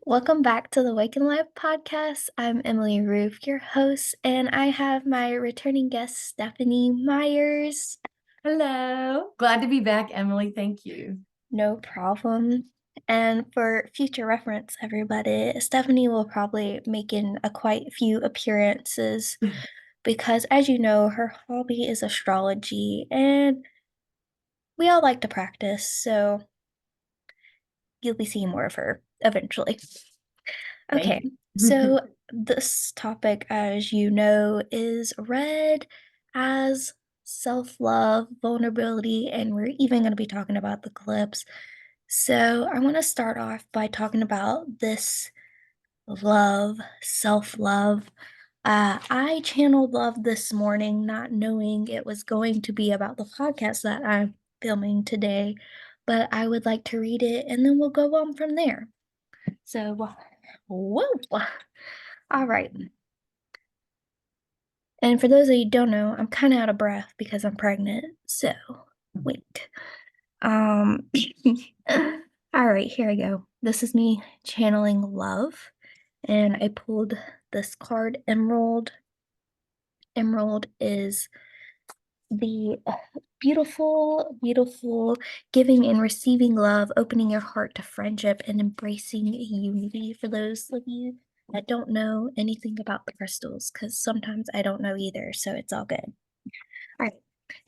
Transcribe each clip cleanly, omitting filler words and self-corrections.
Welcome back to the Awaken Alive podcast. I'm Emily Ruth, your host, and I have my returning guest, Stephanie Myers. Hello. Glad to be back, Emily. Thank you. No problem. And for future reference, everybody, Stephanie will probably make in a quite few appearances because, as you know, her hobby is astrology, and we all like to practice, so you'll be seeing more of her eventually. Thank Okay, you. so this topic, as you know, is read as self-love, vulnerability, and we're even going to be talking about the eclipse. So I want to start off by talking about this love, self-love. I channeled love this morning, not knowing it was going to be about the podcast that I'm filming today, but I would like to read it and then we'll go on from there. So, whoa. All right. And for those of you who don't know, I'm kind of out of breath because I'm pregnant. So, wait. Um, all right, here I go. This is me channeling love, and I pulled this card, Emerald. Emerald is the beautiful, beautiful giving and receiving love, opening your heart to friendship and embracing unity. For those of you that don't know anything about the crystals, because sometimes I don't know either, so it's all good. All right.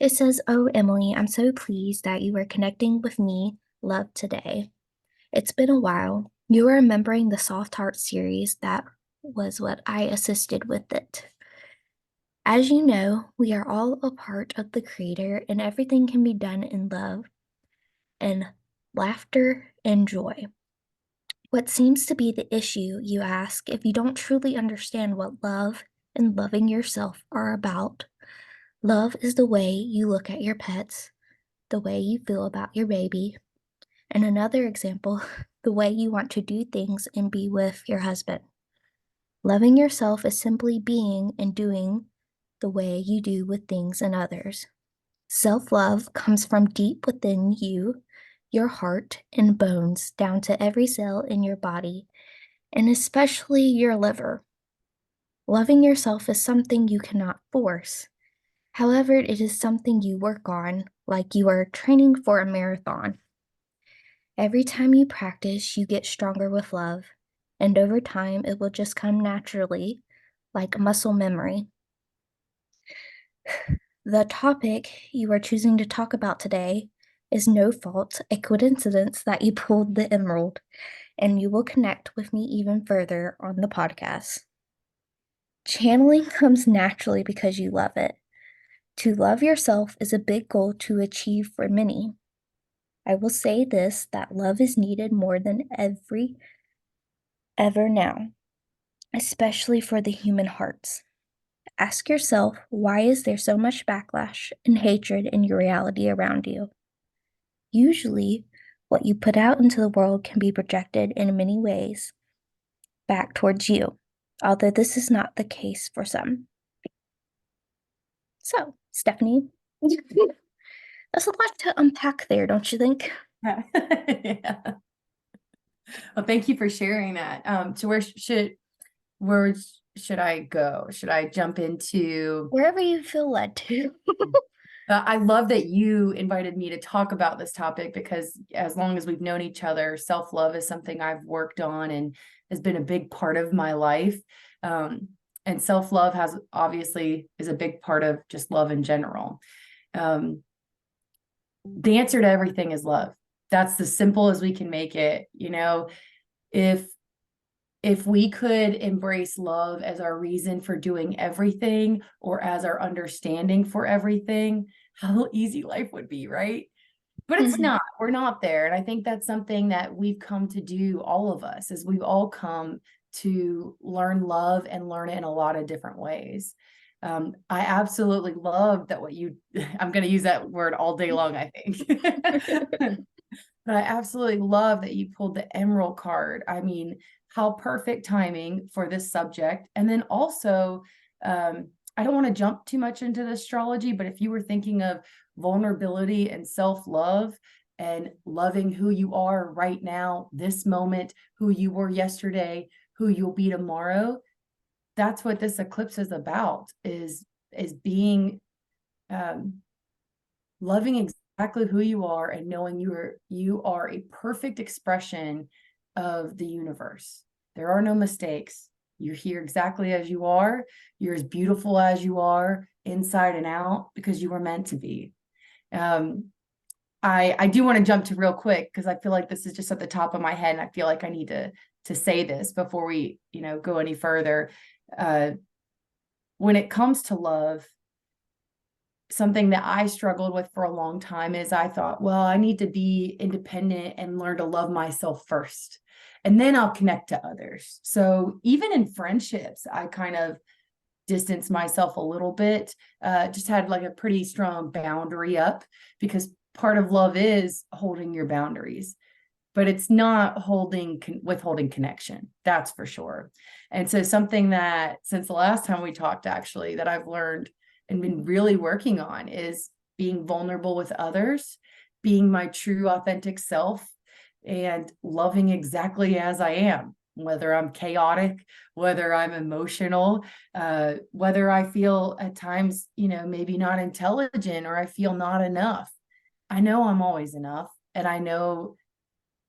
It says, "Oh, Emily, I'm so pleased that you are connecting with me, love, today. It's been a while. You are remembering the Soft Heart series. That was what I assisted with it. As you know, we are all a part of the Creator, and everything can be done in love and laughter and joy. What seems to be the issue, you ask, if you don't truly understand what love and loving yourself are about? Love is the way you look at your pets, the way you feel about your baby, and another example, the way you want to do things and be with your husband. Loving yourself is simply being and doing the way you do with things and others. Self-love comes from deep within you, your heart and bones, down to every cell in your body, and especially your liver. Loving yourself is something you cannot force. However, it is something you work on, like you are training for a marathon. Every time you practice, you get stronger with love, and over time, it will just come naturally, like muscle memory. The topic you are choosing to talk about today is no fault, a coincidence that you pulled the emerald, and you will connect with me even further on the podcast. Channeling comes naturally because you love it. To love yourself is a big goal to achieve for many. I will say this, that love is needed more than ever now, especially for the human hearts. Ask yourself, why is there so much backlash and hatred in your reality around you? Usually, what you put out into the world can be projected in many ways back towards you, although this is not the case for some. So, Stephanie, there's a lot to unpack there, don't you think? Yeah. Well, thank you for sharing that. So where should I go? Should I jump into Wherever you feel led to. I love that you invited me to talk about this topic because as long as we've known each other, self-love is something I've worked on and has been a big part of my life. And self-love has obviously is a big part of just love in general. Um, the answer to everything is love. That's as simple as we can make it. If we could embrace love as our reason for doing everything or as our understanding for everything, how easy life would be, right? But it's not. We're not there. And I think that's something that we've come to do, all of us, is we've all come to learn love and learn it in a lot of different ways. I absolutely love that I'm going to use that word all day long, I think. But I absolutely love that you pulled the emerald card. I mean, how perfect timing for this subject. And then also, I don't want to jump too much into the astrology, but if you were thinking of vulnerability and self-love and loving who you are right now, this moment, who you were yesterday, who you'll be tomorrow. That's what this eclipse is about, is being loving exactly who you are and knowing you are a perfect expression of the universe. There are no mistakes. You're here exactly as you are. You're as beautiful as you are, inside and out, because you were meant to be. I do want to jump to real quick because I feel like this is just at the top of my head, and I feel like I need to say this before we, go any further. When it comes to love, something that I struggled with for a long time is I thought, well, I need to be independent and learn to love myself first, and then I'll connect to others. So even in friendships, I kind of distance myself a little bit, just had like a pretty strong boundary up, because part of love is holding your boundaries, but it's not withholding connection. That's for sure. And so something that since the last time we talked, actually, that I've learned and been really working on is being vulnerable with others, being my true authentic self, and loving exactly as I am, whether I'm chaotic, whether I'm emotional, whether I feel at times, maybe not intelligent, or I feel not enough. I know I'm always enough. And I know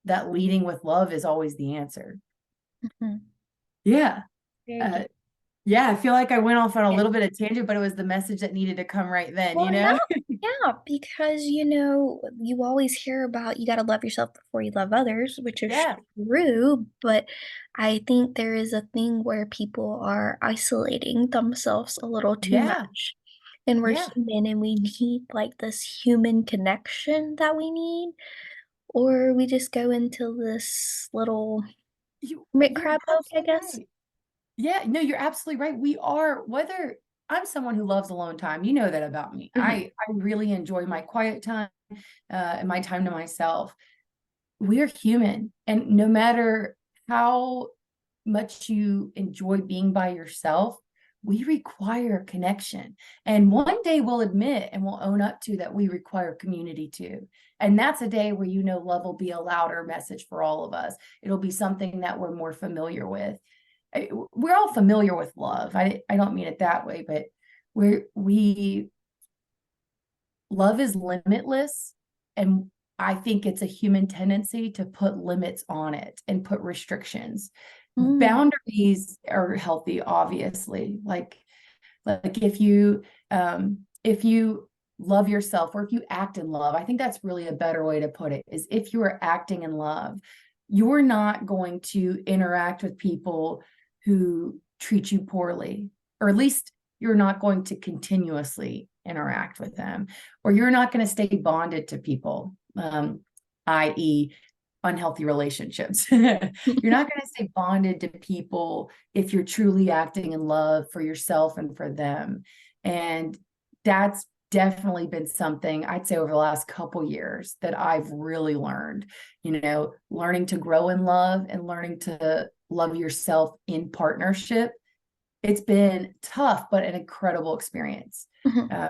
that leading with love is always the answer. Mhm. Yeah. Very Uh, good. yeah, I feel like I went off on a little bit of tangent, but it was the message that needed to come right then, Well, no, yeah, because you always hear about you got to love yourself before you love others, which is Yeah, true, but I think there is a thing where people are isolating themselves a little too yeah, much. And we're yeah. human and we need like this human connection that we need, or we just go into this little hermit You're crab mode, I absolutely guess. right. Yeah, no, you're absolutely right. We are, whether I'm someone who loves alone time, you know that about me. Mhm. I really enjoy my quiet time, and my time to myself. We're human, and no matter how much you enjoy being by yourself, we require connection. And one day we'll admit and we'll own up to that we require community too. And that's a day where love will be a louder message for all of us. It'll be something that we're more familiar with. We're all familiar with love. I don't mean it that way, but we love is limitless, and I think it's a human tendency to put limits on it and put restrictions. Mm. Boundaries are healthy, obviously. Like if you love yourself, or if you act in love, I think that's really a better way to put it, is if you are acting in love, you're not going to interact with people who treat you poorly, or at least you're not going to continuously interact with them, or you're not going to stay bonded to people, i.e., unhealthy relationships. You're not going to stay bonded to people if you're truly acting in love for yourself and for them. And that's definitely been something I'd say over the last couple years that I've really learned, learning to grow in love and learning to love yourself in partnership. It's been tough, but an incredible experience. Mhm. Uh,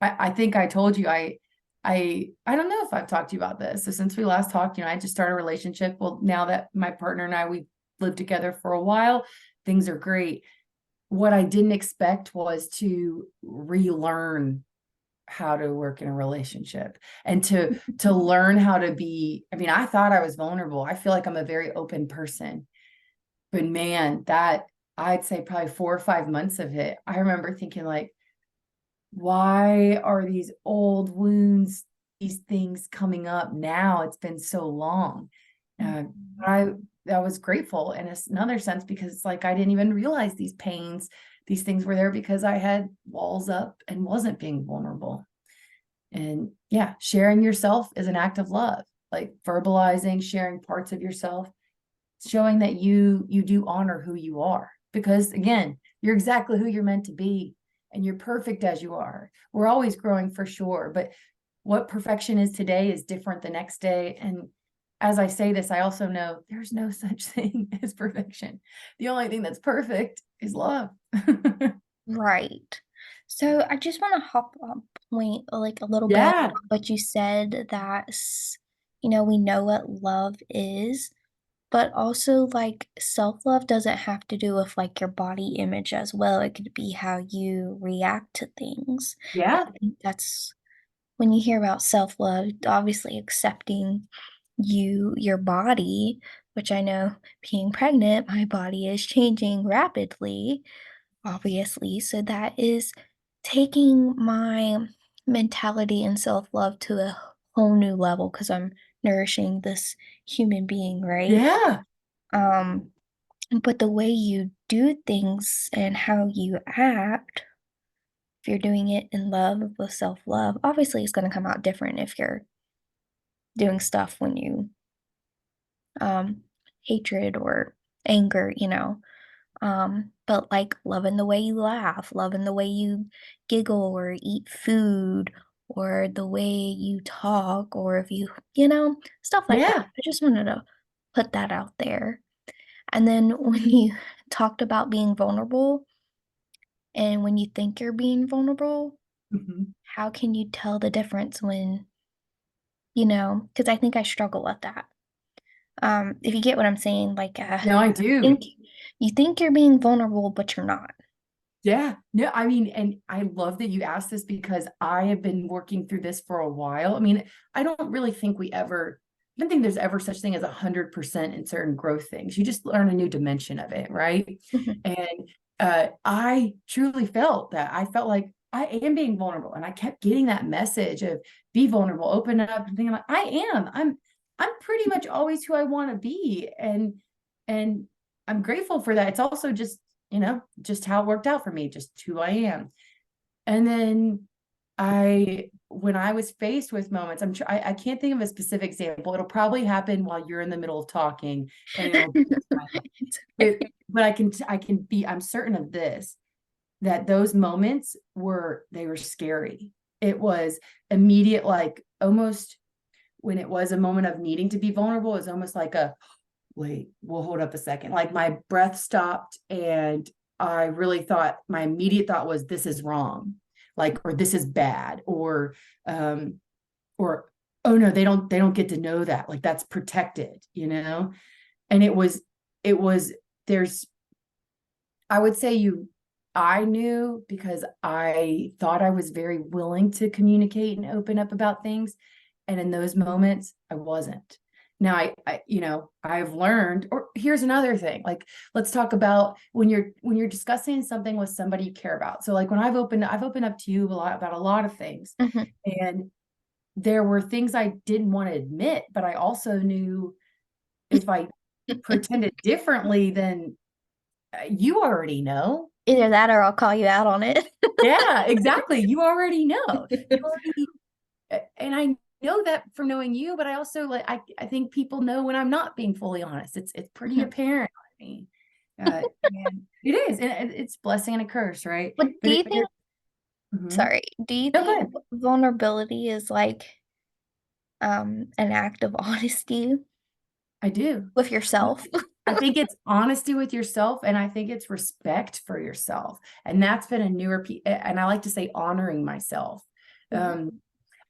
I think I told you, I don't know if I've talked to you about this. So since we last talked, I just started a relationship. Well, now that my partner and we lived together for a while, things are great. What I didn't expect was to relearn how to work in a relationship, and to learn how to be. I mean, I thought I was vulnerable. I feel like I'm a very open person, but man, that I'd say probably 4 or 5 months of it, I remember thinking like, why are these old wounds, these things coming up now? It's been so long. Uh, I I was grateful in another sense, because it's like I didn't even realize these pains, these things were there, because I had walls up and wasn't being vulnerable. And yeah, sharing yourself is an act of love, like verbalizing, sharing parts of yourself, showing that you do honor who you are, because again, you're exactly who you're meant to be, and you're perfect as you are. We're always growing, for sure, but what perfection is today is different the next day. And as I say this, I also know there's no such thing as perfection. The only thing that's perfect is love. Right. So I just want to hop on point like a little bit Yeah. on what you said that we know what love is, but also like self-love doesn't have to do with like your body image as well. It could be how you react to things. And Yeah. I think that's when you hear about self-love, obviously accepting your body, which I know being pregnant, my body is changing rapidly, obviously. So that is taking my mentality and self-love to a whole new level because I'm nourishing this human being, right? Yeah. Um, but the way you do things and how you act, if you're doing it in love with self-love, obviously it's going to come out different if you're doing stuff when you um hatred or anger. But like loving the way you laugh, loving the way you giggle or eat food, or the way you talk, or if stuff like that. Yeah. I just wanted to put that out there. And then when you talked about being vulnerable, and when you think you're being vulnerable, Mhm. how can you tell the difference because I think I struggle with that. If you get what I'm saying, like No, I think do. you think you're being vulnerable, but you're not. Yeah. No, I mean, and I love that you asked this because I have been working through this for a while. I mean, I don't really think I don't think there's ever such thing as 100% in certain growth things. You just learn a new dimension of it, right? Mhm. And I truly felt that. I felt like I am being vulnerable, and I kept getting that message of be vulnerable, open up, and thinking like I am. I'm pretty much always who I want to be, and I'm grateful for that. It's also just how it worked out for me, just who I am. And then when I was faced with moments, I can't think of a specific example. It'll probably happen while you're in the middle of talking, and it'll be It's but okay. I'm certain of this, that those moments they were scary. It was immediate, like almost when it was a moment of needing to be vulnerable, it was almost like a wait, we'll hold up a second. Like my breath stopped, and I really thought my immediate thought was this is wrong, like, or this is bad, um, or oh no, they don't get to know that. Like that's protected. And it was there's I would say I knew because I thought I was very willing to communicate and open up about things. And in those moments, I wasn't. Now I've learned, or here's another thing. Like, let's talk about when you're discussing something with somebody you care about. So like when I've opened up to you a lot about a lot of things. Mhm. And there were things I didn't want to admit, but I also knew if I pretended differently, then you already know. Either that or I'll call you out on it. Yeah, exactly. You already know. You already, and I know that from knowing you, but I also I think people know when I'm not being fully honest. It's pretty Mhm. apparent on me. And it is, and it's blessing and a curse, right? But do But you think, mhm. sorry, do you No, go think ahead. vulnerability is like an act of honesty I do. with I yourself? I think it's honesty with yourself, and I think it's respect for yourself. And that's been a newer piece. And I like to say honoring myself. Mhm. Um,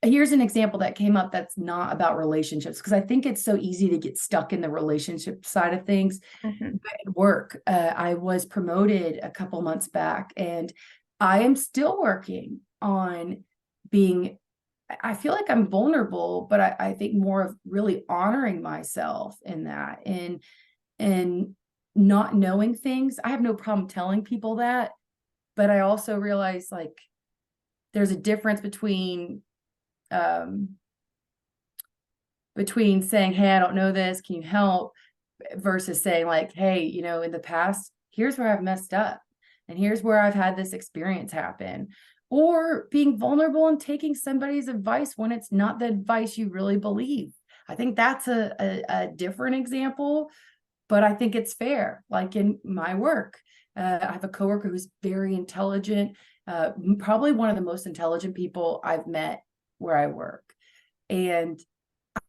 Here's an example that came up that's not about relationships, because I think it's so easy to get stuck in the relationship side of things. Mhm. But at work, I was promoted a couple months back, and I am still working on being, I feel like I'm vulnerable, but I think more of really honoring myself in that, and not knowing things. I have no problem telling people that, but I also realize like there's a difference um between saying, hey, I don't know this, can you help, versus saying like, hey, in the past, here's where I've messed up, and here's where I've had this experience happen. Or being vulnerable and taking somebody's advice when it's not the advice you really believe. I think that's a different example, but I think it's fair. Like in my work, I have a coworker who's very intelligent, probably one of the most intelligent people I've met where I work. And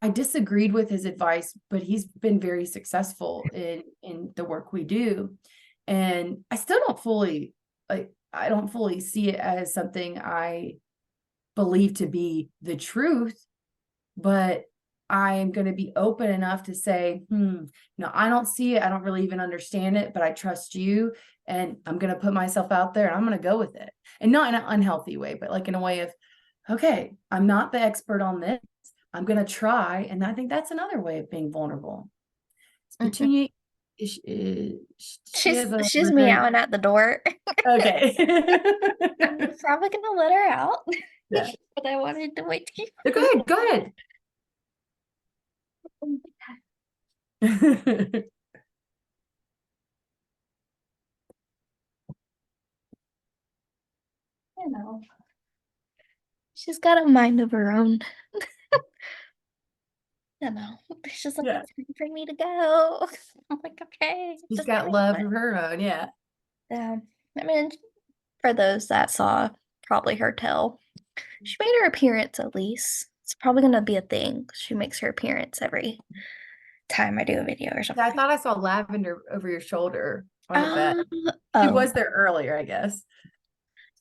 I disagreed with his advice, but he's been very successful in the work we do. And I still don't fully like I don't fully see it as something I believe to be the truth, but I am going to be open enough to say, no, I don't see it. I don't really even understand it, but I trust you. And I'm going to put myself out there and I'm going to go with it. And not in an unhealthy way, but like in a way of, okay, I'm not the expert on this. I'm going to try. And I think that's another way of being vulnerable. Is Mhm. Petunia, she She's has a she's very, meowing at the door. okay. I'm probably gonna let her out, Yeah. but I wanted to wait till Go you. ahead. Go ahead. You know, she's got a mind of her own. You know, she's like, Yeah. it's time for me to go. I'm like, okay, She's just got wait. love But of her own. Yeah. I mean, for those that saw probably her tell, she made her appearance at least. It's probably gonna be a thing. She makes her appearance every time I do a video or Yeah, I something. thought I saw lavender over your shoulder on the bed. Um, She oh, was there earlier, I guess.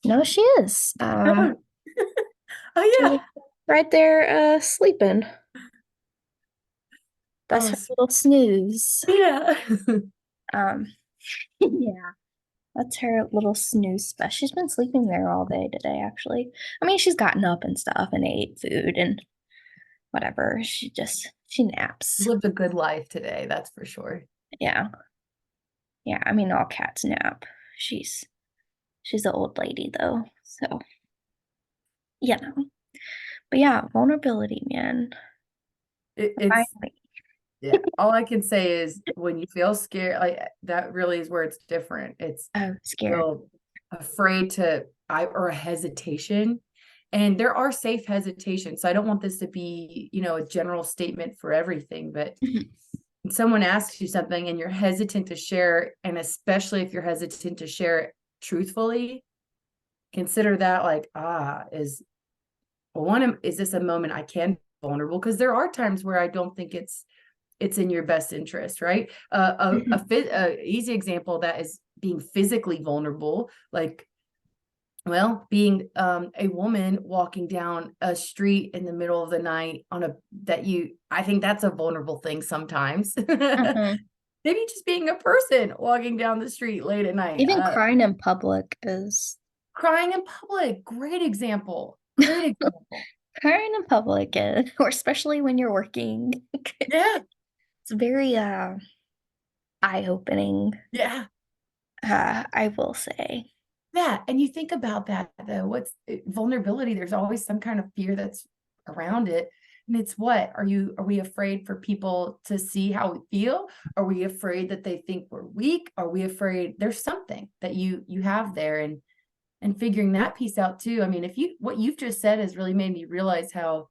no, she is. Oh, oh She yeah. was right there sleeping. That's Oh, her little snooze. yeah. Um, yeah, that's her little snooze special. She's been sleeping there all day today, actually. I mean, she's gotten up and stuff and ate food and whatever. She naps. Lived a good life today, that's for sure. Yeah. Yeah, I mean all cats nap. She's she's an old lady though. So, you know. But yeah, vulnerability, man. It's Finally. yeah. All I can say is when you feel scared, like that really is where it's different. It's Oh, scared. feel afraid to I or a hesitation. And there are safe hesitations. So I don't want this to be, a general statement for everything, but Mhm. when someone asks you something and you're hesitant to share, and especially if you're hesitant to share it truthfully, consider that like, is this a moment I can be vulnerable? Because there are times where I don't think it's in your best interest, right? Mhm. A easy example of that is being physically vulnerable, like being a woman walking down a street in the middle of the night on a that you I think that's a vulnerable thing sometimes. Mhm. Maybe just being a person walking down the street late at night. Even crying in public is Crying in public, great example. Great example. crying in public, or especially when you're working. Yeah, It's very eye-opening, yeah. I will say. Yeah, and you think about that though, vulnerability, there's always some kind of fear that's around it. And it's what? Are we afraid for people to see how we feel? Are we afraid that they think we're weak? Are we afraid there's something that you have there and figuring that piece out too. I mean, if you what you've just said has really made me realize how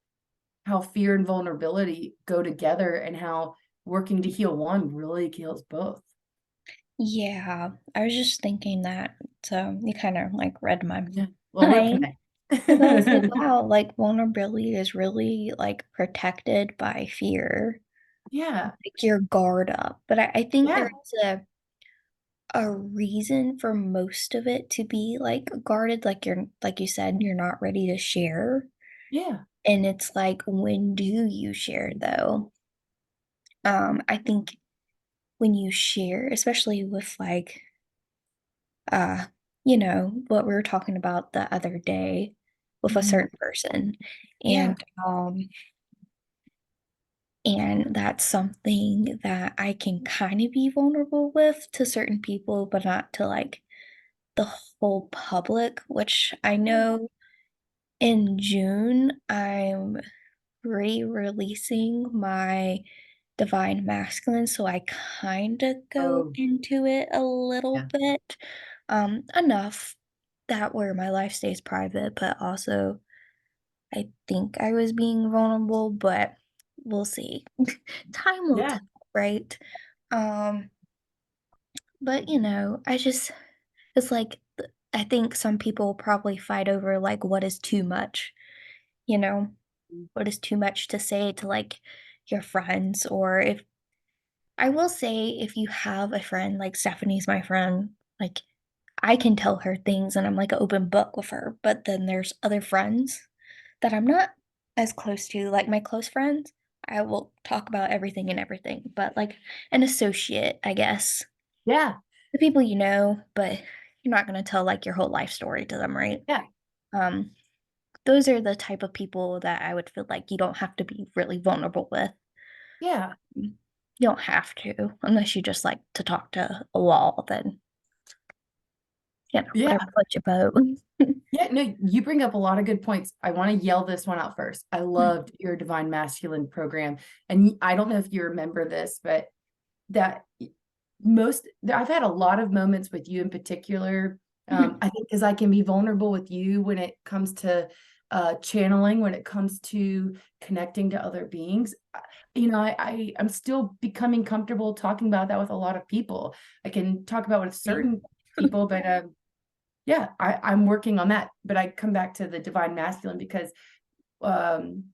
fear and vulnerability go together and how working to heal one really heals both. Yeah, I was just thinking that. So you kind of like read my Yeah. Well, we're mind. connected. Because I was like, wow, like vulnerability is really like protected by fear. Yeah. Like your guard up. But I think Yeah. there's a reason for most of it to be like guarded, like like you said, you're not ready to share. Yeah. And it's like, when do you share though? I think when you share, especially with like uh, what we were talking about the other day with a Mhm. certain person. Yeah. And and that's something that I can kind of be vulnerable with to certain people, but not to like the whole public, which I Yeah. know in June I'm re-releasing my divine masculine, so I kind of go Oh, into it a little yeah. bit, enough that where my life stays private, but also I think I was being vulnerable, but we'll see. Time will Yeah. tell, right? Um, but it's like I think some people probably fight over like what is too much, you know, what is too much to say to like your friends, or if I will say if you have a friend like Stephanie's my friend, like I can tell her things and I'm like an open book with her. But then there's other friends that I'm not as close to, like my close friends. I will talk about everything and everything, but like an associate, I guess, Yeah, the people you know, but you're not going to tell like your whole life story to them, right? yeah, Um, those are the type of people that I would feel like you don't have to be really vulnerable with. yeah, You don't have to, unless you just like to talk to a wall, then, yeah. whatever floats your boat. Yeah, no, you bring up a lot of good points. I want to yell this one out first. I loved your Divine Masculine program. And I don't know if you remember this, but that I've had a lot of moments with you in particular. I think because I can be vulnerable with you when it comes to channeling, when it comes to connecting to other beings. I'm still becoming comfortable talking about that with a lot of people. I can talk about it with Same. certain people, but yeah, I'm working on that. But I come back to the Divine Masculine because um,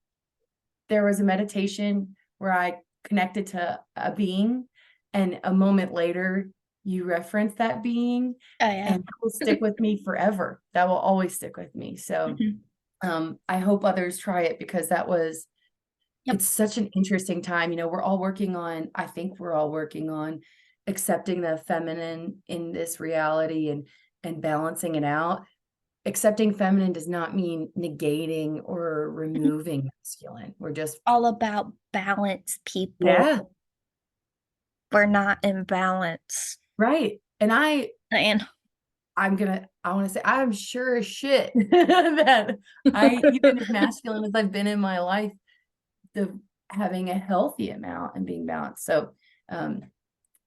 there was a meditation where I connected to a being, and a moment later, you reference that being, Oh yeah. and that will stick with me forever. That will always stick with me. So I hope others try it because Yep. it's such an interesting time. I think we're all working on accepting the feminine in this reality and balancing it out. Accepting feminine does not mean negating or removing masculine. We're just, All about balance, people. yeah, We're not in balance. right. And And I want to say, I'm sure as shit that even as masculine as I've been in my life, the having a healthy amount and being balanced. So, um,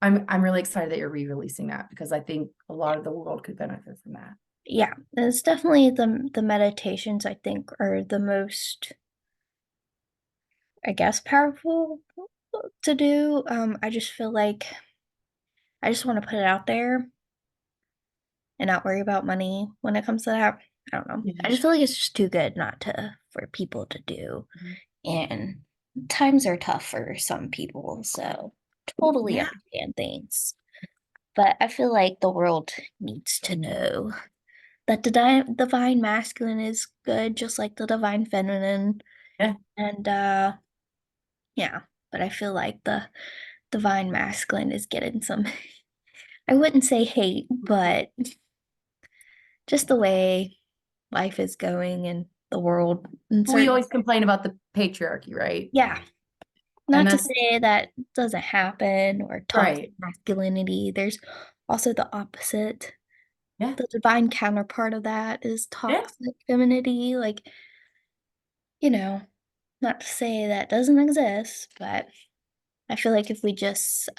I'm really excited that you're re-releasing that because I think a lot of the world could benefit from that. yeah, it's definitely the meditations I think are the most, I guess, powerful to do. I just feel like I just want to put it out there and not worry about money when it comes to that. I don't know. I Yeah. just feel like it's just too good not to for people to do. Mhm. And times are tough for some people, so totally Yeah. understand things. But I feel like the world needs to know that the divine masculine is good, just like the divine feminine. Yeah. And yeah, but I feel like the divine masculine is getting some, I wouldn't say hate, but just the way life is going in the world and We certain, always complain about the patriarchy, right? yeah, And not to that's say that doesn't happen or toxic right. masculinity. There's also the opposite. Yeah. The divine counterpart of that is Yeah. toxic femininity. Like, you know, not to say that doesn't exist, but I feel like if we just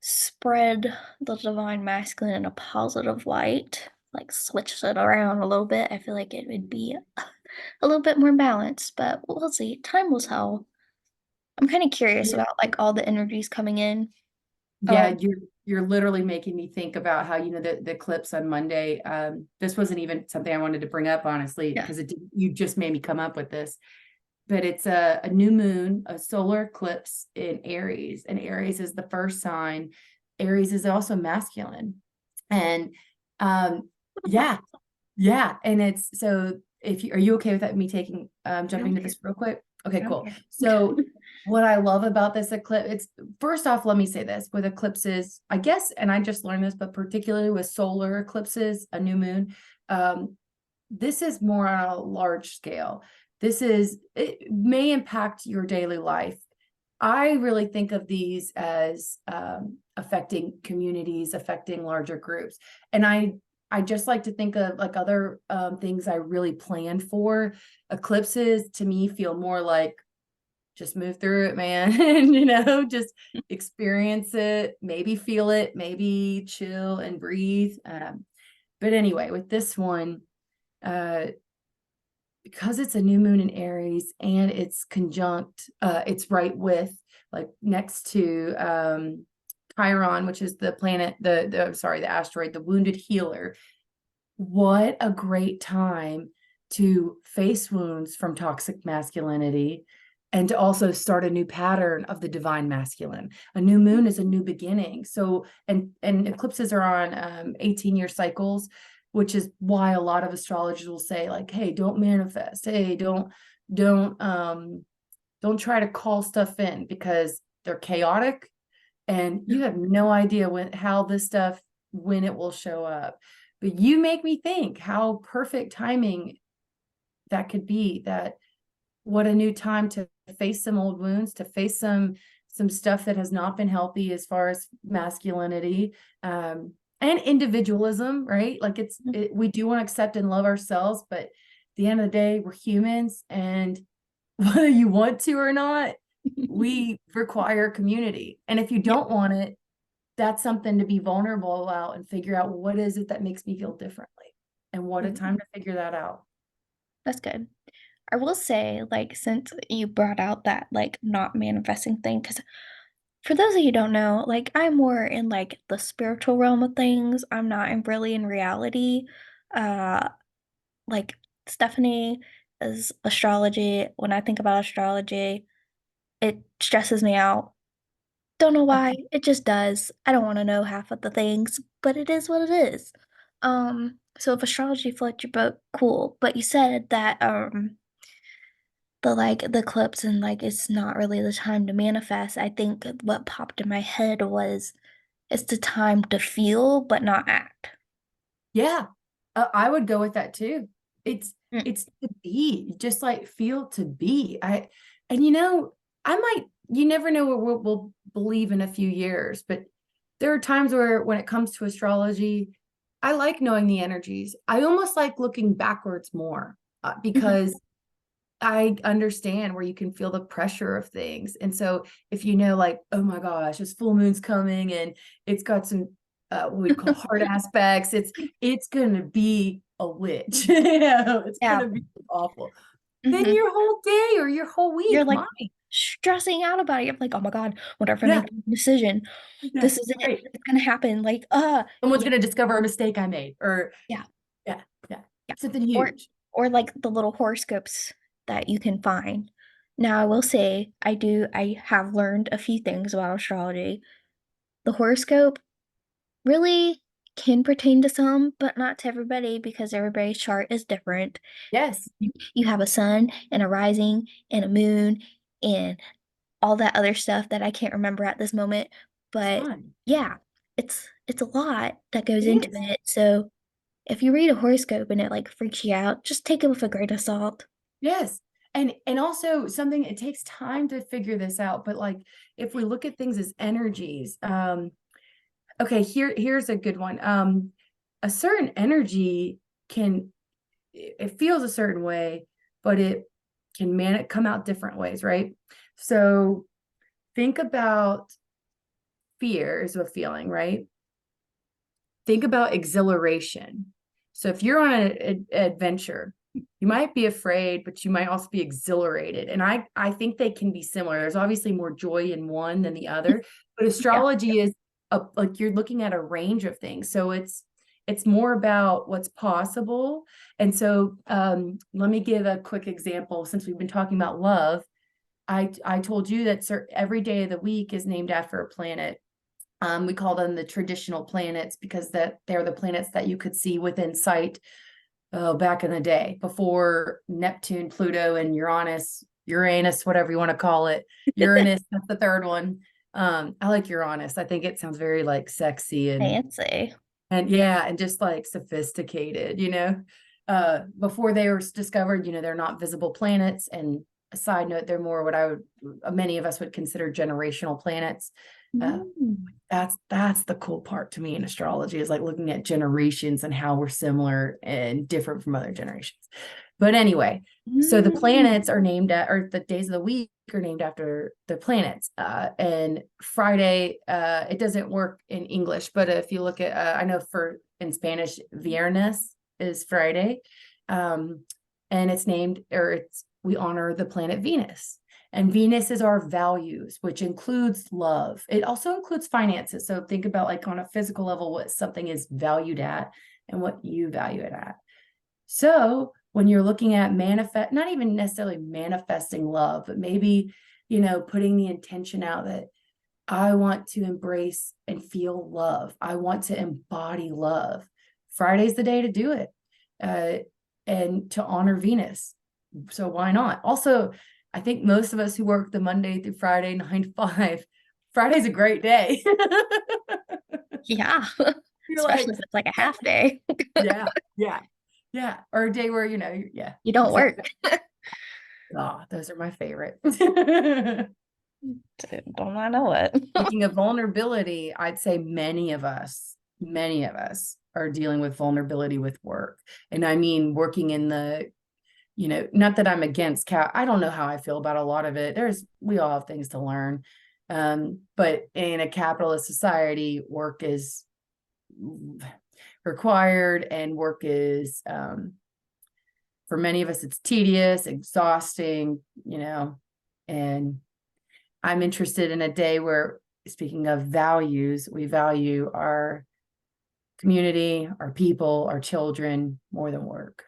spread the divine masculine in a positive light, like switch it around a little bit, I feel like it would be a little bit more balanced, but we'll see. Time will tell. I'm kind of curious Yeah. about like all the energies coming in. Yeah, Um, you're literally making me think about how, the eclipse on Monday. This wasn't even something I wanted to bring up, honestly, yeah. because you just made me come up with this. But it's a new moon, a solar eclipse in Aries, and Aries is the first sign. Aries is also masculine. And yeah, yeah. And it's so if you are you okay with that me taking I jumping don't into care. this real quick? Okay, I don't cool. care. So what I love about this eclipse, it's first off, let me say this with eclipses, I guess, and I just learned this, but particularly with solar eclipses, a new moon, this is more on a large scale. It may impact your daily life. I really think of these as affecting communities, affecting larger groups. And I just like to think of like other things I really planned for. Eclipses to me feel more like just move through it, man. And just experience it, maybe feel it, maybe chill and breathe. But anyway, with this one, uh, because it's a new moon in Aries and it's right with like next to Chiron, which is the planet, the asteroid, the wounded healer. What a great time to face wounds from toxic masculinity and to also start a new pattern of the divine masculine. A new moon is a new beginning. So, and eclipses are on 18-year cycles, which is why a lot of astrologers will say, like, hey, don't manifest. Hey, don't try to call stuff in, because they're chaotic and you have no idea how this stuff, when it will show up. But you make me think how perfect timing that could be. That what a new time to face some old wounds, to face some stuff that has not been healthy as far as masculinity, and individualism, right? Like we do want to accept and love ourselves, but at the end of the day, we're humans, and whether you want to or not, we require community. And if you Yeah. don't want it, that's something to be vulnerable about and figure out, what is it that makes me feel differently, and what a Mhm. time to figure that out. That's good. I will say, like, since you brought out that, like, not manifesting thing, because for those of you who don't know, like, I'm more in, like, the spiritual realm of things. I'm not in really in reality. Uh, like, Stephanie is astrology. When I think about astrology, it stresses me out. Don't know why. It just does. I don't want to know half of the things, but it is what it is. So if astrology floats your boat, cool. But you said that the eclipse and like it's not really the time to manifest. I think what popped in my head was it's the time to feel but not act. Yeah, I would go with that too. It's Mm, it's to be, just like feel to be. And I might, you never know what we'll believe in a few years, but there are times where when it comes to astrology, I like knowing the energies. I almost like looking backwards more, mhm. because I understand where you can feel the pressure of things. And so if you know, like, oh my gosh, this full moon's coming and it's got some what we call hard aspects, it's gonna be a witch. It's Yeah. gonna be awful. Then Hmm. your whole day or your whole You're week, like mine. stressing out about it. You're like, oh my God, whatever I Yeah, make a decision, yeah, this is it. right. It's gonna happen. Like, Someone's yeah, gonna discover a mistake I made, or yeah, yeah, yeah, yeah. something Or huge. or like the little horoscopes that you can find. Now I will say I have learned a few things about astrology. The horoscope really can pertain to some, but not to everybody because everybody's chart is different. Yes, You have a sun and a rising and a moon and all that other stuff that I can't remember at this moment. it's But fine. yeah, it's a lot that goes It into is. it. So if you read a horoscope and it like freaks you out, just take it with a grain of salt. Yes. And also something, it takes time to figure this out, but like if we look at things as energies, okay, here's a good one. A certain energy can, it feels a certain way, but it can come out different ways, right? So think about fear is a feeling, right? Think about exhilaration. So if you're on an adventure, you might be afraid, but you might also be exhilarated. And I think they can be similar. There's obviously more joy in one than the other, but Yeah. astrology is like you're looking at a range of things. So it's more about what's possible. And so let me give a quick example. Since we've been talking about love, I told you that every day of the week is named after a planet. We call them the traditional planets because they're the planets that you could see within sight, back in the day, before Neptune, Pluto, and Uranus, whatever you want to call it. Uranus, that's the third one. I like Uranus. I think it sounds very like sexy Fancy. and yeah, and just like sophisticated, before they were discovered, they're not visible planets. And a side note, they're more what many of us would consider generational planets. Uh, Mm. that's the cool part to me in astrology, is like looking at generations and how we're similar and different from other generations. But anyway, so the Mm. planets are named or the days of the week are named after the planets. And Friday, it doesn't work in English, but if you look at, I know in Spanish, Viernes is Friday. Um, and it's named, we honor the planet Venus. And Venus is our values, which includes love. It also includes finances. So think about, like, on a physical level, what something is valued at and what you value it at. So when you're looking at not even necessarily manifesting love, but maybe, putting the intention out that I want to embrace and feel love. I want to embody love. Friday's the day to do it, and to honor Venus. So why not? Also, I think most of us who work the Monday through Friday, 9 to 5, Friday's a great day. Yeah. You're like, Especially if it's like a half day. yeah, yeah, yeah. Or a day where, yeah, You don't exactly. work. Oh, those are my favorite. Dude, don't I know it? Speaking of vulnerability, I'd say many of us are dealing with vulnerability with work. And I mean, working in not that I'm against I don't know how I feel about a lot of it. We all have things to learn. But in a capitalist society, work is required, and work is, for many of us, it's tedious, exhausting, and I'm interested in a day where, speaking of values, we value our community, our people, our children more than work.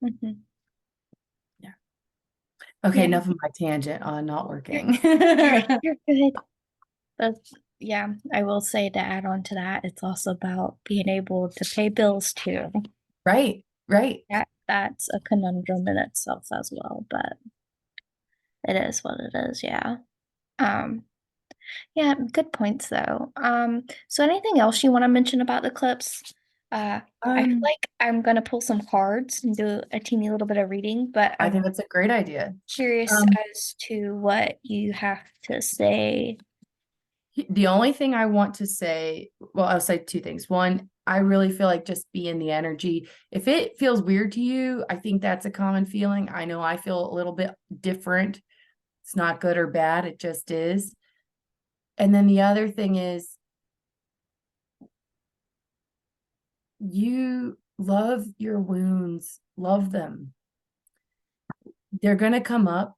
Mhm. Yeah. Okay, Yeah, enough of my tangent on not working. you're good. That's yeah, I will say to add on to that, it's also about being able to pay bills too. Right, right. That's a conundrum in itself as well, but it is what it is, yeah. Um, yeah, good points though. So anything else you want to mention about the clips? I feel Um, like I'm gonna pull some cards and do a teeny little bit of reading, but I think I'm that's a great idea. curious Um, as to what you have to say. the only thing I want to say, well, I'll say two things. One, I really feel like just be in the energy. If it feels weird to you, I think that's a common feeling. I know I feel a little bit different. It's not good or bad, it just is. And then the other thing is, you love your wounds, love them. They're going to come up.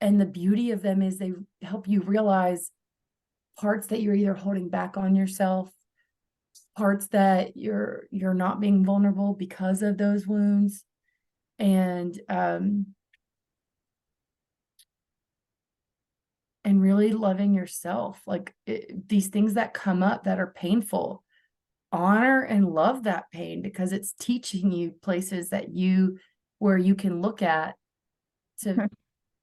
And the beauty of them is they help you realize parts that you're either holding back on yourself, parts that you're not being vulnerable because of those wounds. And really loving yourself, like these things that come up that are painful, honor and love that pain, because it's teaching you places where you can look at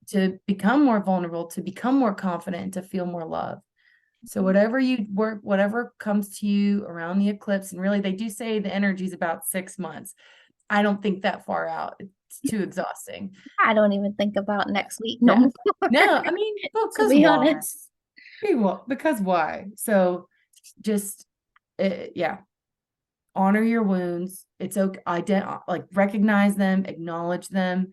to become more vulnerable, to become more confident, and to feel more love. So whatever comes to you around the eclipse, and really they do say the energy is about 6 months. I don't think that far out. It's too exhausting. I don't even think about next week no Yeah. more, No, I mean, well, to because be why? honest. Because why? So just, yeah, honor your wounds. It's okay. Like recognize them, acknowledge them,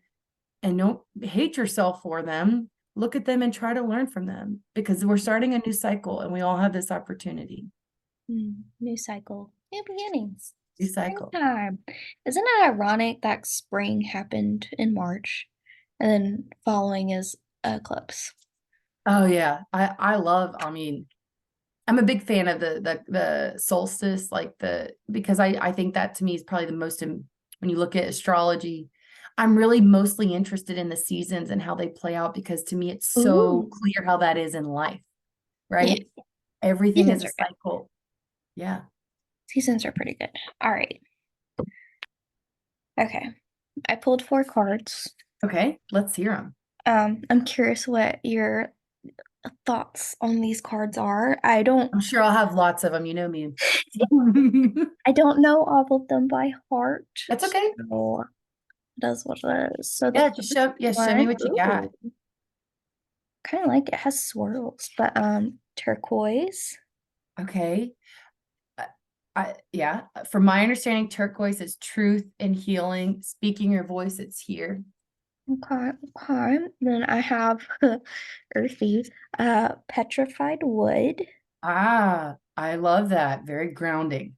and don't hate yourself for them. Look at them and try to learn from them, because we're starting a new cycle and we all have this opportunity. New cycle, new beginnings, New cycle. springtime. Isn't it ironic that spring happened in March and then following is eclipse? Oh yeah. I mean, I'm a big fan of the solstice, like because I think that to me is probably the most, when you look at astrology, I'm really mostly interested in the seasons and how they play out, because to me it's so Ooh. clear how that is in life, Yeah, right? Everything is seasons a are good. cycle. Yeah. Seasons are pretty good. All right. Okay. I pulled 4 cards. Okay, let's hear them. I'm curious what your thoughts on these cards are. I don't I'm sure I'll have lots of them. You know me. I don't know all of them by heart. That's okay. So that's what it is. So the Yeah, just first show me one, what you got. ooh, kind of like it has swirls, but turquoise. Okay. Uh, yeah, from my understanding, turquoise is truth and healing. Speaking your voice, it's here. Okay, okay. Then I have earthy, petrified wood. Ah, I love that. Very grounding.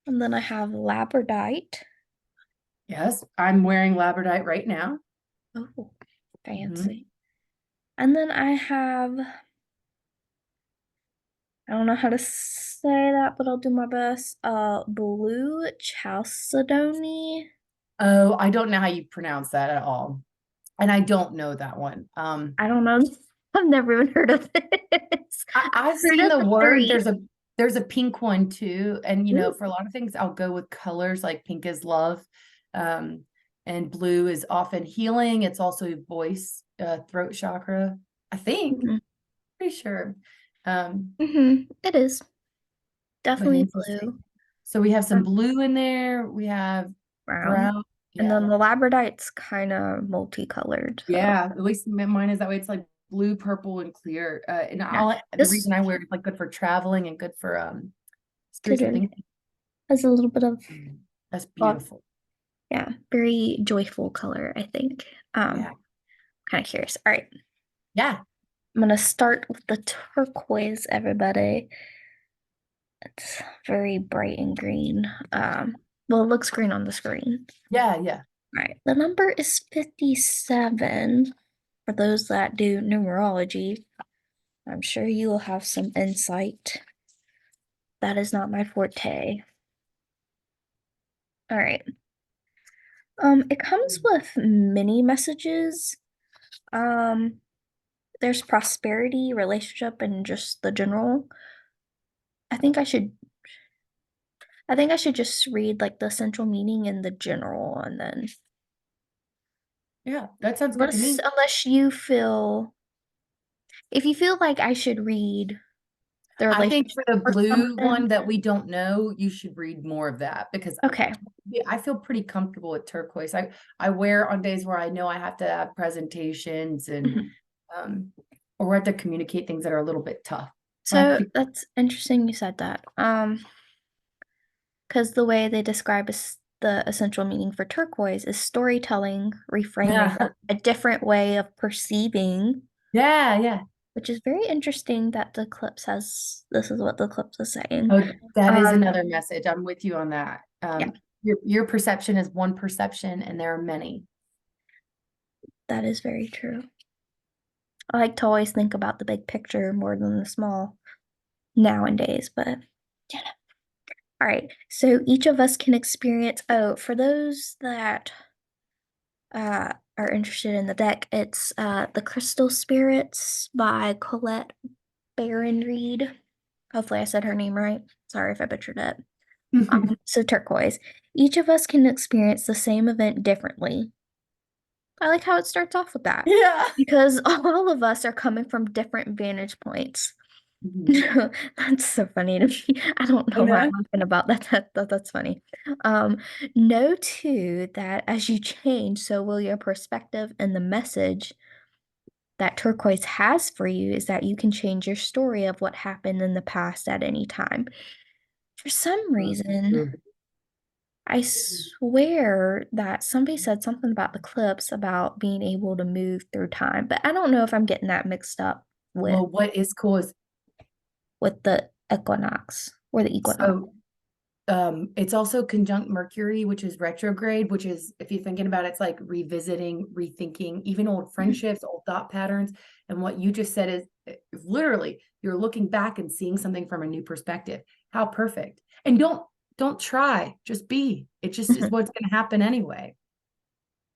And then I have labradorite. Yes, I'm wearing labradorite right now. Oh, Mhm. fancy. And then I have, I don't know how to say that, but I'll do my best. Blue chalcedony. Oh, I don't know how you pronounce that at all. And I don't know that one. I don't know. I've never even heard of this. I've I've heard seen of the the word. three. There's a pink one too. And Ooh. for a lot of things, I'll go with colors like pink is love. Um, and blue is often healing. It's also voice, throat chakra, I think. Mhm. Pretty sure. Um, It is but definitely blue, interesting. So we have some um, blue in there. We have brown, brown. and Yeah. then the labradorite's kind of multicolored. So Yeah. At least mine is that way. It's like blue, purple, and clear. And yeah, the this reason I wear it is like good for traveling and good for because spiritual it thinking. has a little bit of That's well, beautiful. yeah, very joyful color, I think. Yeah. Kind of curious. All right, Yeah. I'm gonna start with the turquoise, everybody. It's very bright and green. Well, it looks green on the screen. Yeah. Yeah. All right, the number is 57. For those that do numerology, I'm sure you will have some insight. That is not my forte. All right. It comes with many messages. Um, there's prosperity, relationship, and just the general. I think I should I think I should just read like the central meaning and the general and then Yeah. That sounds good to me. unless you feel if you feel like I should read the I think relationship for the or blue something. one that we don't know, you should read more of that because Okay. I feel pretty comfortable with turquoise. I wear on days where I know I have to have presentations and Mhm. um or we have to communicate things that are a little bit tough. So I So feel that's interesting you said that. Because the way they describe the essential meaning for turquoise is storytelling, reframing, yeah. a different way of perceiving, Yeah, yeah. which is very interesting that the Eclipse has, this is what the Eclipse is saying. Oh, that is Um, another message. I'm with you on that. yeah, Your perception is one perception and there are many. that is very true. I like to always think about the big picture more than the small nowadays, but yeah. All right. So each of us can experience, oh, for those that are interested in the deck, it's The Crystal Spirits by Colette Baron Reed. Hopefully I said her name right. Sorry if I butchered it. So turquoise. Each of us can experience the same event differently. I like how it starts off with that Yeah. because all of us are coming from different vantage points. Mhm. That's so funny to me. I don't I know why I'm know. laughing about that. That's funny. Um, know too that as you change, so will your perspective, and the message that turquoise has for you is that you can change your story of what happened in the past at any time. For some reason, I swear that somebody said something about the clips about being able to move through time, but I don't know if I'm getting that mixed up Well, what is cool is with the equinox or the equinox. so it's also conjunct Mercury, which is retrograde, which is, if you're thinking about it, it's like revisiting, rethinking, even old Mhm. friendships, old thought patterns. And what you just said is literally you're looking back and seeing something from a new perspective. How perfect. And don't try, just be. It just is Mhm. what's going to happen anyway.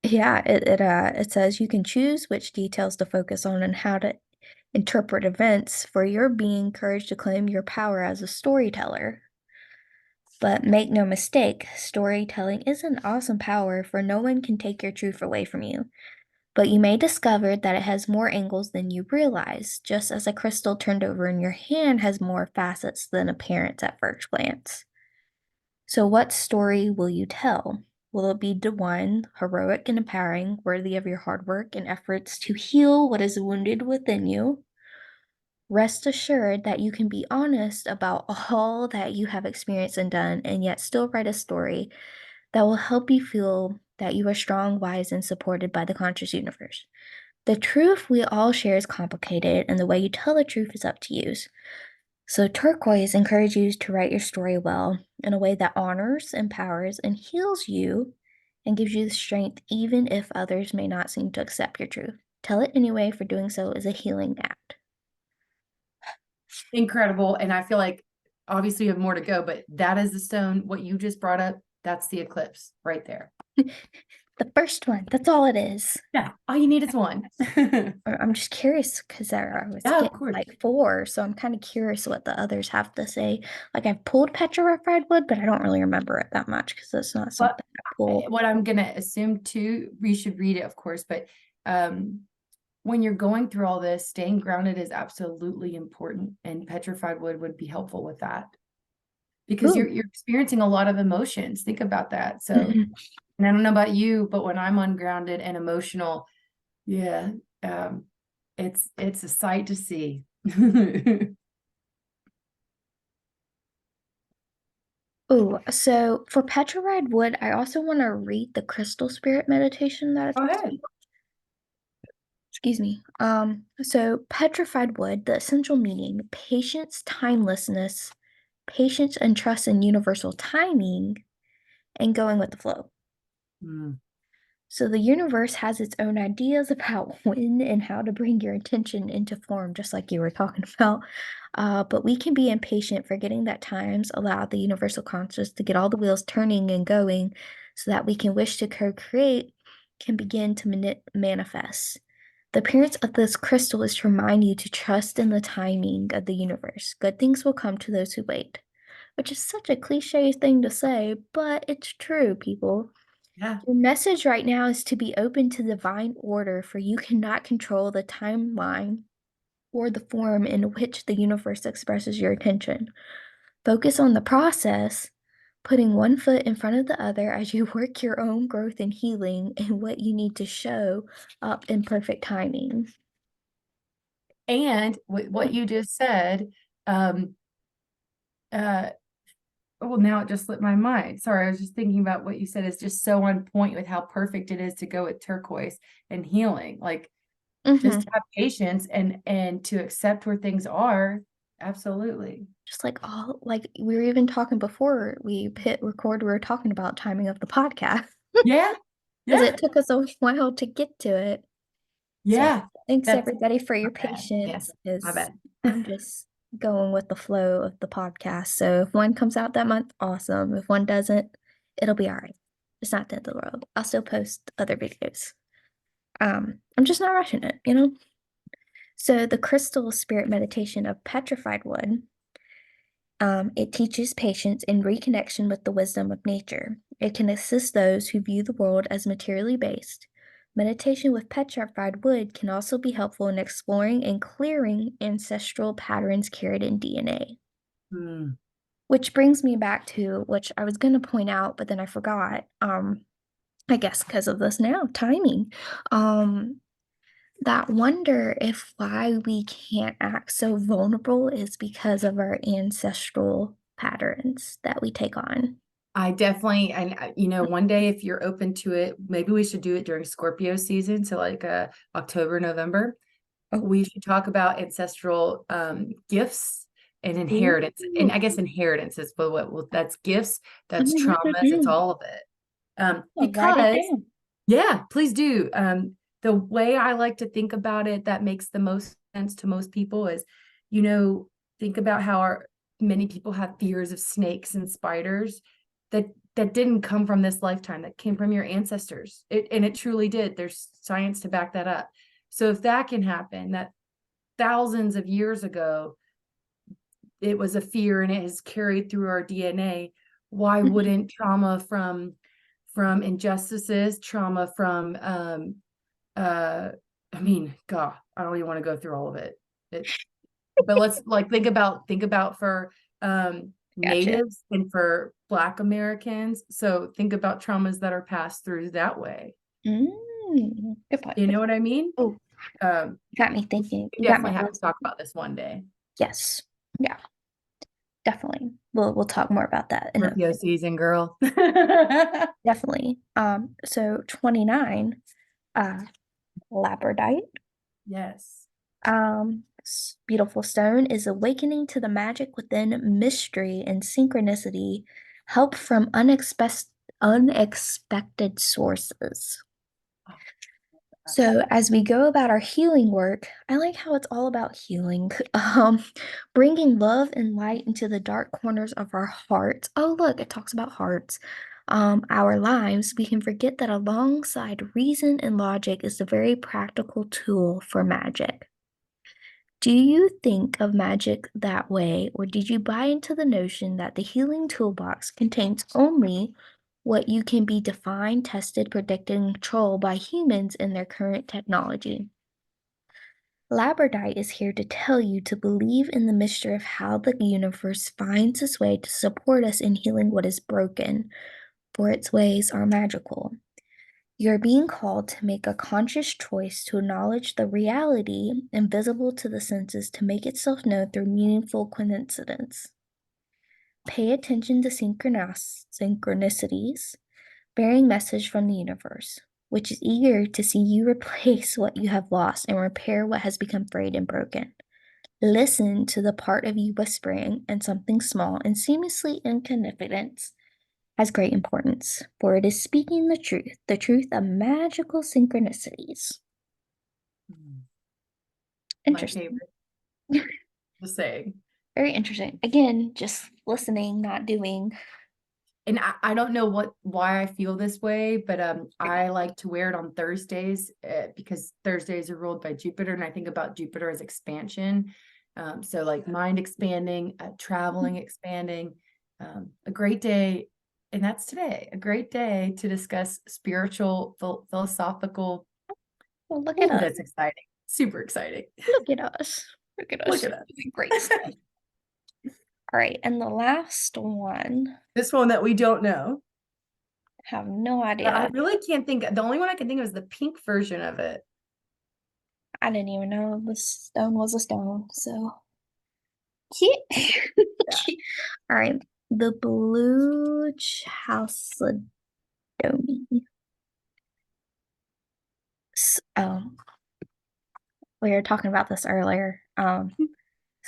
Yeah, it says you can choose which details to focus on and how to interpret events for your being encouraged to claim your power as a storyteller. But make no mistake, storytelling is an awesome power, for no one can take your truth away from you. But you may discover that it has more angles than you realize, just as a crystal turned over in your hand has more facets than appearance at first glance. So, what story will you tell? Will it be the one heroic and empowering, worthy of your hard work and efforts to heal what is wounded within you? Rest assured that you can be honest about all that you have experienced and done, and yet still write a story that will help you feel that you are strong, wise, and supported by the conscious universe. The truth we all share is complicated, and the way you tell the truth is up to you. So, turquoise encourages you to write your story well in a way that honors, empowers, and heals you and gives you the strength, even if others may not seem to accept your truth. Tell it anyway, for doing so is a healing act. Incredible. And I feel like obviously you have more to go, but that is the stone. What you just brought up, that's the eclipse right there. The first one, that's all it is. Yeah, all you need is one. I'm just curious because I was Yeah, of getting course. like four, so I'm kind of curious what the others have to say. Like I've pulled petrified wood, but I don't really remember it that much because it's not But something I pull. what I'm gonna assume too, we should read it, of course, but um when you're going through all this, staying grounded is absolutely important, and petrified wood would be helpful with that because Ooh. you're experiencing a lot of emotions. Think about that. So, Mhm. and I don't know about you, but when I'm ungrounded and emotional, yeah, um, it's a sight to see. Ooh, so for petrified wood, I also want to read the crystal spirit meditation that it Go talks ahead. about. Excuse me. So petrified wood, the essential meaning, patience, timelessness, patience and trust in universal timing, and going with the flow. Mm, So the universe has its own ideas about when and how to bring your intention into form, just like you were talking about. But we can be impatient, forgetting that times allow the universal conscious to get all the wheels turning and going so that we can wish to co-create can begin to manifest. The appearance of this crystal is to remind you to trust in the timing of the universe. Good things will come to those who wait, which is such a cliche thing to say, but it's true, people. yeah. Your message right now is to be open to divine order, for you cannot control the timeline or the form in which the universe expresses your attention. Focus on the process, putting one foot in front of the other as you work your own growth and healing and what you need to show up in perfect timing. And what you just said, um, uh, well, now it just slipped my mind. Sorry, I was just thinking about what you said is just so on point with how perfect it is to go with turquoise and healing. Like just Mm-hmm. have patience and to accept where things are. Absolutely. Just like all, like we were even talking before we hit record, we were talking about timing of the podcast Yeah. because Yeah. it took us a while to get to it. So Yeah. thanks That's everybody for your my bad. Yes. patience My because bad. I'm just going with the flow of the podcast. So if one comes out that month, awesome. If one doesn't, it'll be all right. It's not the end of the world. I'll still post other videos. I'm just not rushing it, you know? So the crystal spirit meditation of petrified wood, it teaches patience and reconnection with the wisdom of nature. It can assist those who view the world as materially based. Meditation with petrified wood can also be helpful in exploring and clearing ancestral patterns carried in DNA. Hmm. Which brings me back to which I was going to point out, but then I forgot. I guess because of this now, timing. Um, that wonder if why we can't act so vulnerable is because of our ancestral patterns that we take on. I definitely, and one day if you're open to it, maybe we should do it during Scorpio season. So like October, November. Oh, We should talk about ancestral gifts and inheritance. And ooh, I guess inheritance is what that's gifts, I'm that's gonna write that traumas, it's down. all of it. I'll write it Because down. yeah, please do. The way I like to think about it that makes the most sense to most people is, you know, think about how our many people have fears of snakes and spiders that didn't come from this lifetime, that came from your ancestors. And it truly did. There's science to back that up. So if that can happen, that thousands of years ago, it was a fear and it has carried through our DNA. Why Mhm. wouldn't trauma from injustices, trauma from uh I mean, God, I don't even want to go through all of it. It but let's like think about for Gotcha. natives and for Black Americans. So think about traumas that are passed through that way. Good point. You know what I mean? Oh, Um, you got me thinking. we You got my definitely have to list. talk about this one day. Yes. Yeah, definitely. We'll talk more about that in a Scorpio season, girl. definitely. So 29, uh, labradite. Yes. Beautiful stone is awakening to the magic within mystery and synchronicity, help from unexpected sources. So as we go about our healing work, I like how it's all about healing, bringing love and light into the dark corners of our hearts. Oh, look, it talks about hearts. our lives, we can forget that alongside reason and logic is a very practical tool for magic. Do you think of magic that way, or did you buy into the notion that the healing toolbox contains only what you can be defined, tested, predicted, and controlled by humans in their current technology? Labradite is here to tell you to believe in the mystery of how the universe finds its way to support us in healing what is broken, for its ways are magical. You're being called to make a conscious choice to acknowledge the reality invisible to the senses to make itself known through meaningful coincidence. Pay attention to synchronicities, bearing message from the universe, which is eager to see you replace what you have lost and repair what has become frayed and broken. Listen to the part of you whispering, and something small and seemingly insignificant has great importance, for it is speaking the truth of magical synchronicities. My Interesting. favorite, just saying. Very interesting. Again, just listening, not doing. And I don't know why I feel this way, but I like to wear it on Thursdays because Thursdays are ruled by Jupiter, and I think about Jupiter as expansion. So like mind expanding, traveling, expanding. A great day, and that's today. A great day to discuss spiritual, philosophical. Well, look at Oh, us. that's exciting! Super exciting. Look at us. Look at Look us at us. doing great stuff. All right, and the last one, This one that we don't know. I have no I idea. really can't think. The only one I can think of is the pink version of it. I didn't even know the stone was a stone. So, yeah. Yeah. All right, the blue chalcedony. Oh, we were talking about this earlier.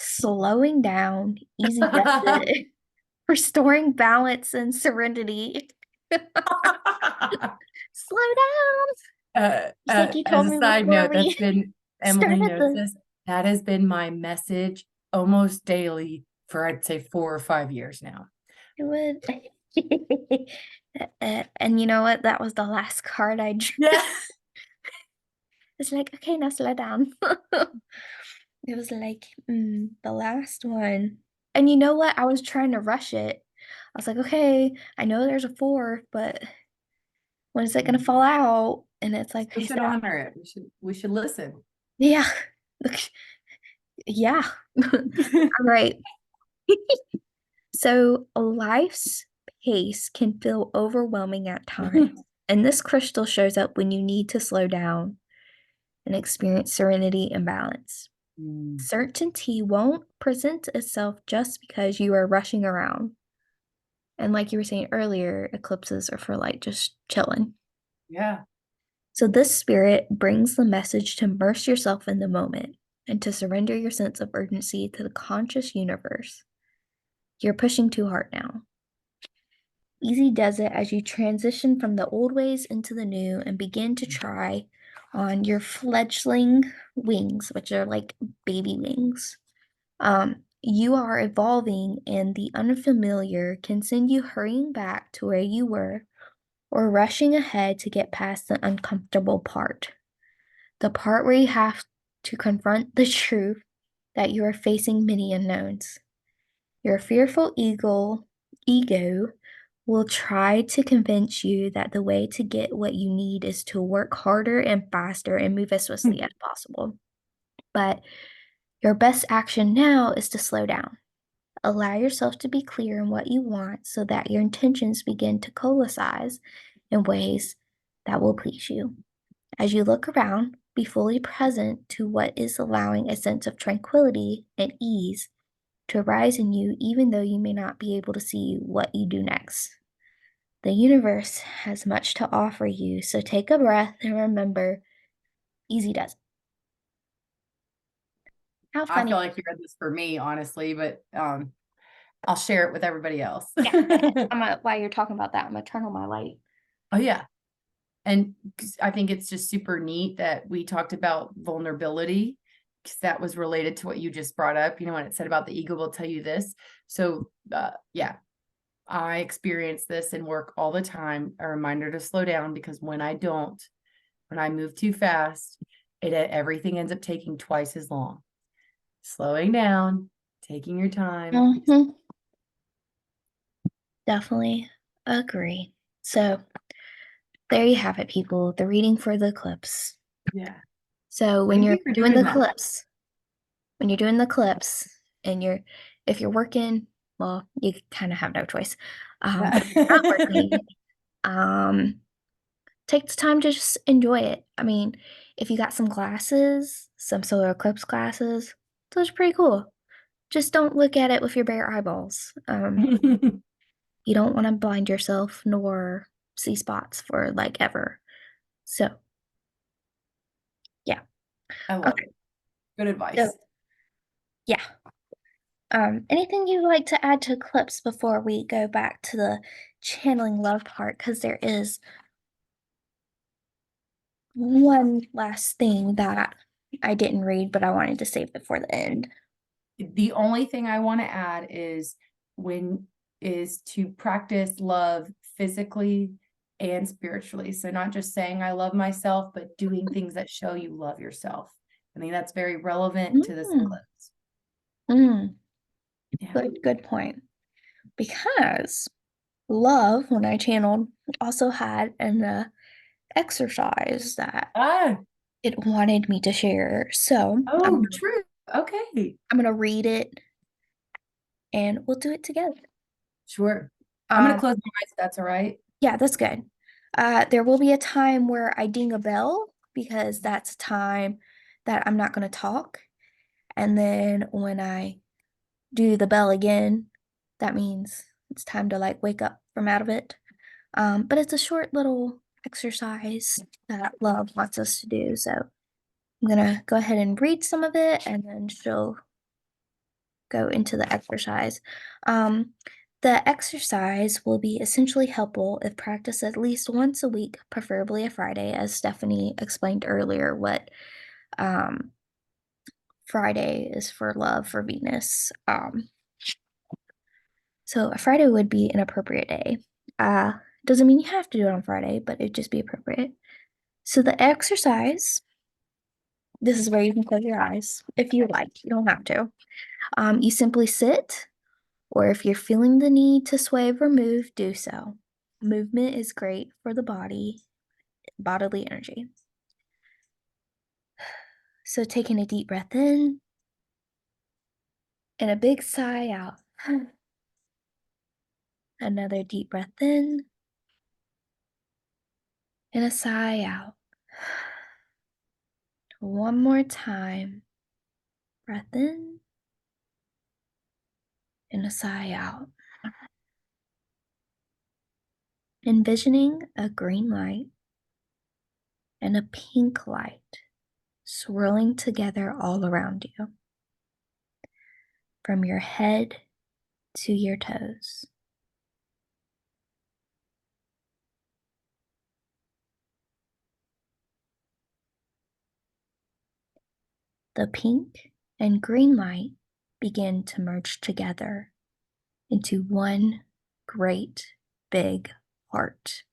Slowing down, easy does it. Restoring balance and serenity. Slow down. Just like you As told a me side before note, that's we been, Emily started knows the this, that has been my message almost daily for I'd say 4 or 5 years now. it would. And you know what? That was the last card I drew. Yeah. It's like, okay, now slow down. It was like, the last one. And you know what? I was trying to rush it. I was like, okay, I know there's a fourth, but when is it gonna fall out? And it's like, We okay, should stop. honor it. We should listen. Yeah. Yeah. All right. So life's pace can feel overwhelming at times. And this crystal shows up when you need to slow down and experience serenity and balance. Mm, Certainty won't present itself just because you are rushing around. And like you were saying earlier, eclipses are for like just chilling. yeah. So this spirit brings the message to immerse yourself in the moment and to surrender your sense of urgency to the conscious universe. You're pushing too hard now. Easy does it as you transition from the old ways into the new and begin to try on your fledgling wings, which are like baby wings. You are evolving, and the unfamiliar can send you hurrying back to where you were or rushing ahead to get past the uncomfortable part. The part where you have to confront the truth that you are facing many unknowns. Your fearful ego will try to convince you that the way to get what you need is to work harder and faster and move as swiftly as possible. But your best action now is to slow down. Allow yourself to be clear in what you want so that your intentions begin to coalesce in ways that will please you. As you look around, be fully present to what is allowing a sense of tranquility and ease to arise in you, even though you may not be able to see what you do next. The universe has much to offer you, so take a breath and remember, easy does it. How I feel funny. like you read this for me, honestly, but I'll share it with everybody else. Yeah, while you're talking about that, I'm gonna turn on my light. Oh yeah. And I think it's just super neat that we talked about vulnerability because that was related to what you just brought up. You know, when it said about the ego will tell you this. So, yeah, I experience this in work all the time, a reminder to slow down, because when I don't, when I move too fast, everything ends up taking twice as long. Slowing down, taking your time. Mhm. Definitely agree. So there you have it, people. The reading for the eclipse. Yeah. So when Thank you're you for doing the doing that. eclipse, when you're doing the eclipse and if you're working, well, you kind of have no choice. But if you're not working, um, take the time to just enjoy it. I mean, if you got some glasses, some solar eclipse glasses, those are pretty cool. Just don't look at it with your bare eyeballs. You don't want to blind yourself nor see spots for like ever. So, yeah. I love Okay. it. Good So, advice. yeah. Anything you'd like to add to Eclipse before we go back to the channeling love part? Because there is one last thing that I didn't read, but I wanted to save it for the end. The only thing I want to add when is to practice love physically and spiritually. So not just saying I love myself, but doing things that show you love yourself. I think that's very relevant to this Mm, eclipse. mm, Yeah. good point. Because love, when I channeled, also had an exercise that Ah, it wanted me to share. So oh, true. Okay. I'm gonna read it and we'll do it together. Sure. I'm gonna Um, close my eyes if that's all right. yeah, that's good. There will be a time where I ding a bell because that's a time that I'm not gonna talk. And then when I do the bell again, that means it's time to like wake up from out of it. But it's a short little exercise that love wants us to do. So I'm gonna go ahead and read some of it and then she'll go into the exercise. Um, the exercise will be essentially helpful if practiced at least once a week, preferably a Friday, as Stephanie explained earlier what um, Friday is for love for Venus. So a Friday would be an appropriate day. Uh, doesn't mean you have to do it on Friday, but it'd just be appropriate. So the exercise, this is where you can close your eyes if you like. You don't have to. You simply sit, or if you're feeling the need to sway or move, do so. Movement is great for the bodily energy. So taking a deep breath in and a big sigh out. Another deep breath in and a sigh out. One more time. Breath in and a sigh out. Envisioning a green light and a pink light swirling together all around you, from your head to your toes. The pink and green light begin to merge together into one great big heart.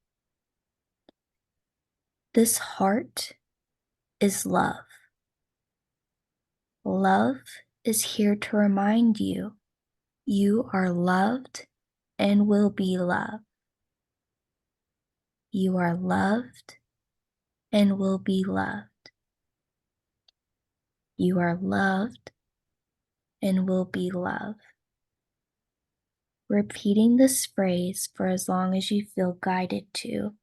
This heart is love. Love is here to remind you you are loved and will be loved. You are loved and will be loved. You are loved and will be loved. Repeating this phrase for as long as you feel guided to.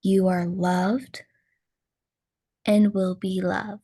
You are loved and will be loved.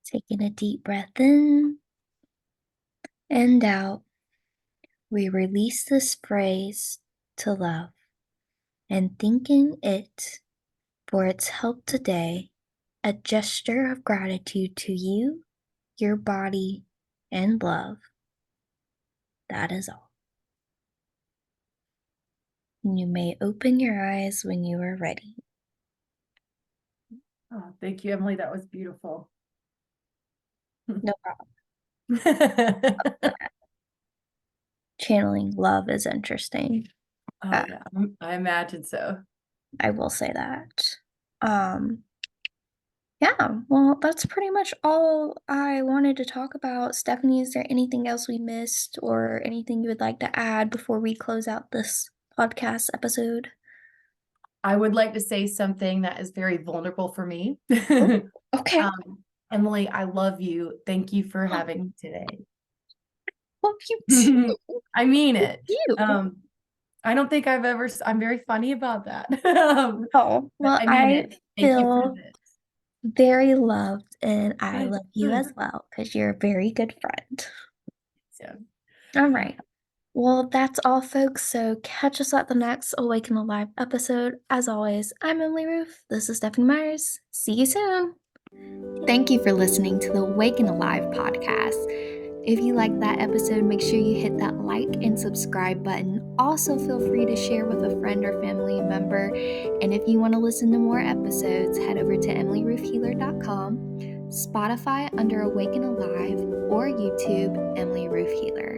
Taking a deep breath in and out, we release this phrase to love and thanking it for its help today, a gesture of gratitude to you, your body, and love. That is all. You may open your eyes when you are ready. Oh, thank you, Emily. That was beautiful. No problem. Channeling love is interesting. Oh yeah, I imagine so. I will say that. Yeah, well, that's pretty much all I wanted to talk about. Stephanie, is there anything else we missed or anything you would like to add before we close out this podcast episode? I would like to say something that is very vulnerable for me. Oh, okay. Emily, I love you. Thank you for having me today. Love you too. I mean it. You. I don't think I'm very funny about that. Oh, But well, I mean I it. Thank you for feel this. very loved and I Good, love you good. as well because you're a very good friend. So, All uh, right. Well, that's all, folks. So catch us at the next Awaken Alive episode. As always, I'm Emily Ruth. This is Stephanie Myers. See you soon. Thank you for listening to the Awaken Alive podcast. If you liked that episode, make sure you hit that like and subscribe button. Also, feel free to share with a friend or family member. And if you want to listen to more episodes, head over to emilyruthhealer.com, Spotify under Awaken Alive, or YouTube, Emily Ruth Healer.